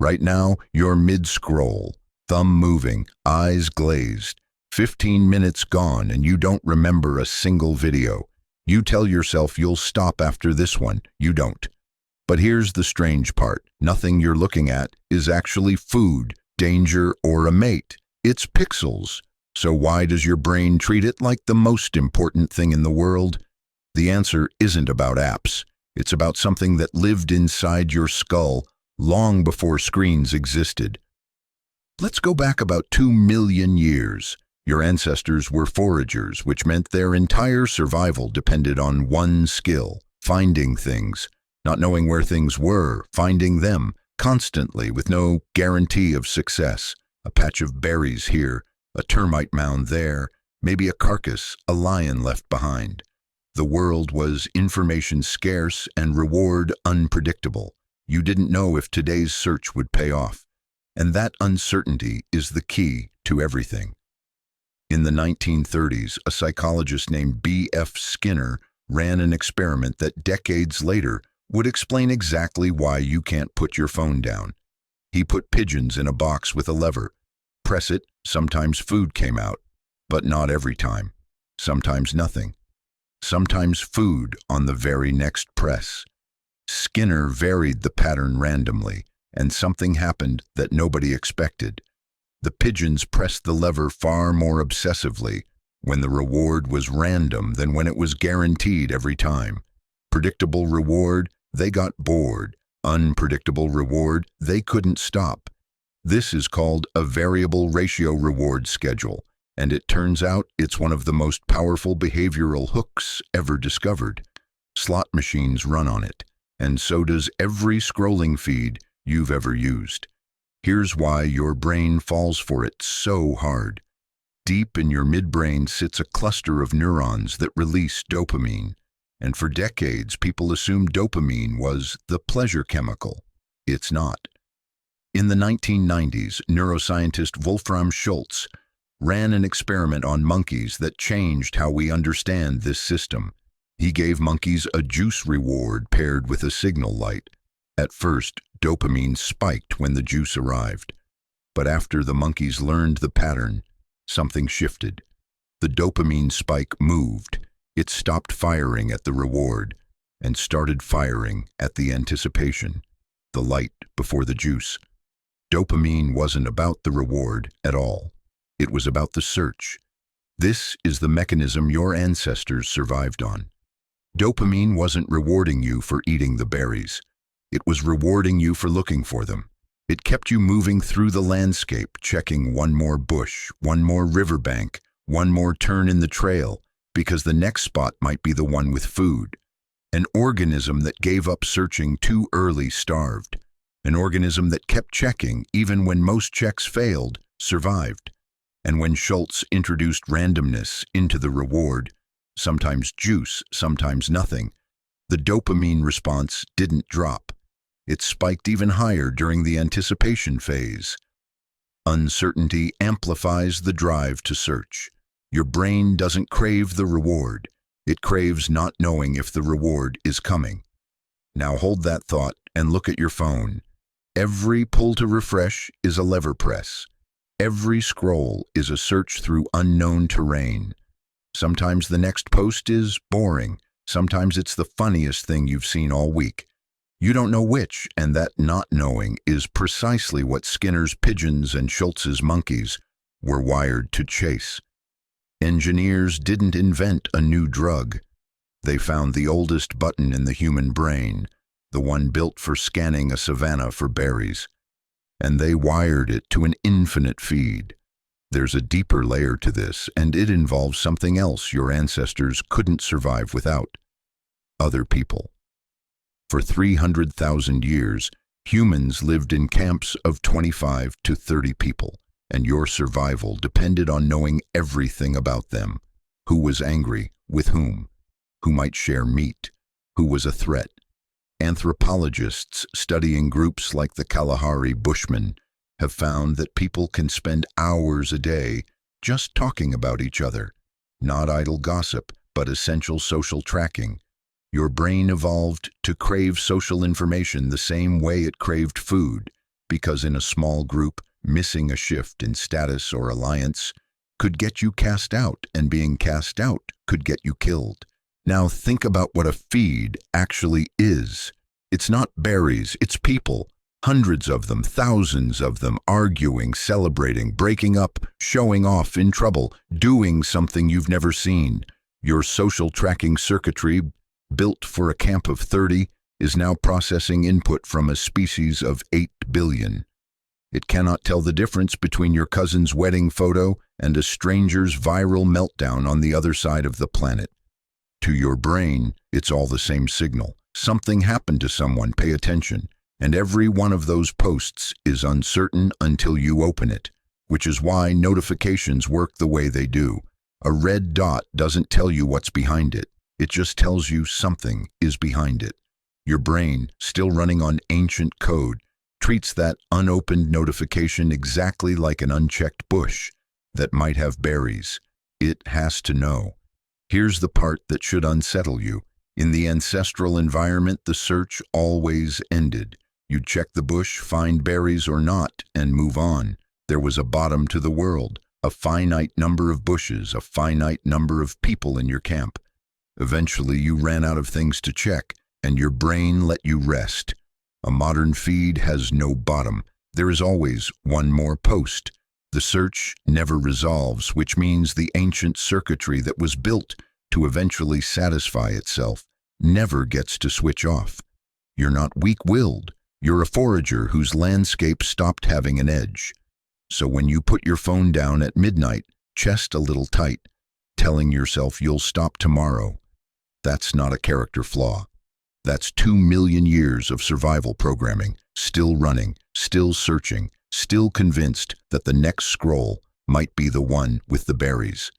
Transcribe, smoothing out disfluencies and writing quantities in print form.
Right now, you're mid-scroll, thumb moving, eyes glazed. 15 minutes gone and you don't remember a single video. You tell yourself you'll stop after this one. You don't. But here's the strange part. Nothing you're looking at is actually food, danger, or a mate. It's pixels. So why does your brain treat it like the most important thing in the world? The answer isn't about apps. It's about something that lived inside your skull long before screens existed. Let's go back about 2 million years. Your ancestors were foragers, which meant their entire survival depended on one skill: finding things. Not knowing where things were, finding them, constantly, with no guarantee of success. A patch of berries here, a termite mound there, maybe a carcass, a lion left behind. The world was information scarce and reward unpredictable. You didn't know if today's search would pay off. And that uncertainty is the key to everything. In the 1930s, a psychologist named B.F. Skinner ran an experiment that decades later would explain exactly why you can't put your phone down. He put pigeons in a box with a lever. Press it, sometimes food came out, but not every time. Sometimes nothing. Sometimes food on the very next press. Skinner varied the pattern randomly, and something happened that nobody expected. The pigeons pressed the lever far more obsessively when the reward was random than when it was guaranteed every time. Predictable reward, they got bored. Unpredictable reward, they couldn't stop. This is called a variable ratio reward schedule, and it turns out it's one of the most powerful behavioral hooks ever discovered. Slot machines run on it, and so does every scrolling feed you've ever used. Here's why your brain falls for it so hard. Deep in your midbrain sits a cluster of neurons that release dopamine. And for decades, people assumed dopamine was the pleasure chemical. It's not. In the 1990s, neuroscientist Wolfram Schultz ran an experiment on monkeys that changed how we understand this system. He gave monkeys a juice reward paired with a signal light. At first, dopamine spiked when the juice arrived. But after the monkeys learned the pattern, something shifted. The dopamine spike moved. It stopped firing at the reward and started firing at the anticipation, the light before the juice. Dopamine wasn't about the reward at all. It was about the search. This is the mechanism your ancestors survived on. Dopamine wasn't rewarding you for eating the berries. It was rewarding you for looking for them. It kept you moving through the landscape, checking one more bush, one more riverbank, one more turn in the trail, because the next spot might be the one with food. An organism that gave up searching too early starved. An organism that kept checking even when most checks failed, survived. And when Schultz introduced randomness into the reward, sometimes juice, sometimes nothing, the dopamine response didn't drop. It spiked even higher during the anticipation phase. Uncertainty amplifies the drive to search. Your brain doesn't crave the reward. It craves not knowing if the reward is coming. Now hold that thought and look at your phone. Every pull to refresh is a lever press. Every scroll is a search through unknown terrain. Sometimes the next post is boring. Sometimes it's the funniest thing you've seen all week. You don't know which, and that not knowing is precisely what Skinner's pigeons and Schultz's monkeys were wired to chase. Engineers didn't invent a new drug. They found the oldest button in the human brain, the one built for scanning a savannah for berries. And they wired it to an infinite feed. There's a deeper layer to this, and it involves something else your ancestors couldn't survive without: other people. For 300,000 years, humans lived in camps of 25 to 30 people, and your survival depended on knowing everything about them. Who was angry, with whom? Who might share meat? Who was a threat? Anthropologists studying groups like the Kalahari Bushmen have found that people can spend hours a day just talking about each other. Not idle gossip, but essential social tracking. Your brain evolved to crave social information the same way it craved food. because in a small group, missing a shift in status or alliance could get you cast out, and being cast out could get you killed. Now think about what a feed actually is. It's not berries, it's people. Hundreds of them, thousands of them, arguing, celebrating, breaking up, showing off, in trouble, doing something you've never seen. Your social tracking circuitry, built for a camp of 30, is now processing input from a species of 8 billion. It cannot tell the difference between your cousin's wedding photo and a stranger's viral meltdown on the other side of the planet. To your brain, it's all the same signal. Something happened to someone, pay attention. And every one of those posts is uncertain until you open it, which is why notifications work the way they do. A red dot doesn't tell you what's behind it. It just tells you something is behind it. Your brain, still running on ancient code, treats that unopened notification exactly like an unchecked bush that might have berries. It has to know. Here's the part that should unsettle you. In the ancestral environment, the search always ended. You'd check the bush, find berries or not, and move on. There was a bottom to the world, a finite number of bushes, a finite number of people in your camp. Eventually, you ran out of things to check, and your brain let you rest. A modern feed has no bottom. There is always one more post. The search never resolves, which means the ancient circuitry that was built to eventually satisfy itself never gets to switch off. You're not weak-willed. You're a forager whose landscape stopped having an edge. So when you put your phone down at midnight, chest a little tight, telling yourself you'll stop tomorrow, that's not a character flaw. That's 2 million years of survival programming, still running, still searching, still convinced that the next scroll might be the one with the berries.